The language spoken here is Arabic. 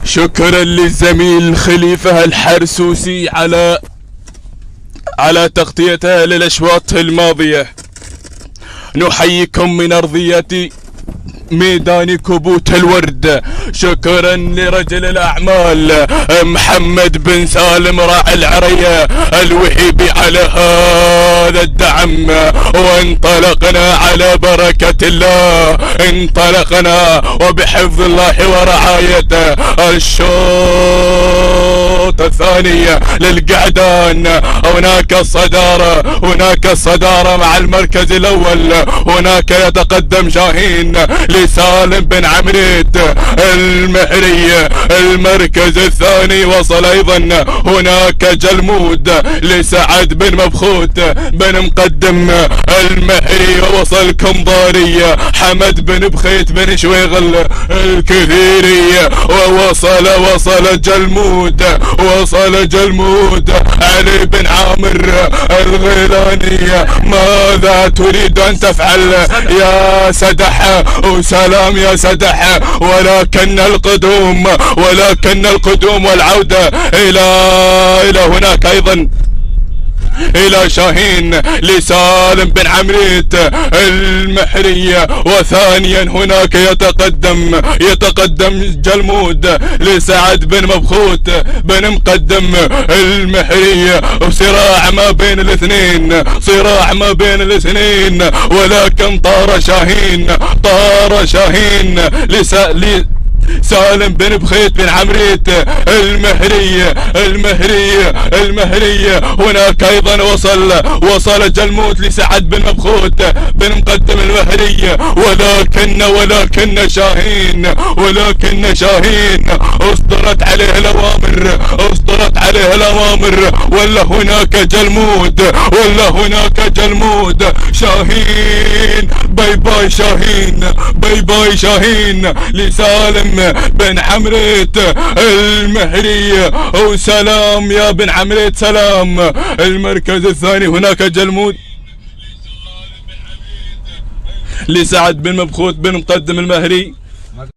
شكرا للزميل خليفة الحرسوسي على تغطيته للأشواط الماضية. نحييكم من أرضية ميدان كبوت الورد. شكرا لرجل الأعمال محمد بن سالم راعي العرية الوهيبي على هذا الدعم. وانطلقنا على بركة الله، انطلقنا وبحفظ الله ورعايته. الشوط الثاني للقعدان، هناك الصدارة مع المركز الأول. هناك يتقدم شاهين لسالم بن عمريت المهري. المركز الثاني وصل ايضا هناك جلمود لسعد بن مبخوت بن مقدم المهري. ووصل كمضاري حمد بن بخيت بن شويغل الكثيري. ووصل جلمود علي بن عامر الغيلاني. ماذا تريد ان تفعل يا سدح؟ وسلام يا سدح. ولكن القدوم والعودة إلى هناك أيضا إلى شاهين لسالم بن عمريت المحرية. وثانيا هناك يتقدم جلمود لسعد بن مبخوت بن مقدم المحرية. صراع ما بين الاثنين ولكن طار شاهين سالم بن بخيت بن عمريت المهرية. هناك ايضا وصل جلمود لسعد بن مبخوت بن مقدم المهرية. ولكن شاهين اصدرت عليه الاوامر. ولا هناك جلمود. شاهين باي باي شاهين لسالم بن عمريت المهرية. وسلام يا بن عمريت سلام. المركز الثاني هناك جلمود لسعد بن مبخوت بن مقدم المهري.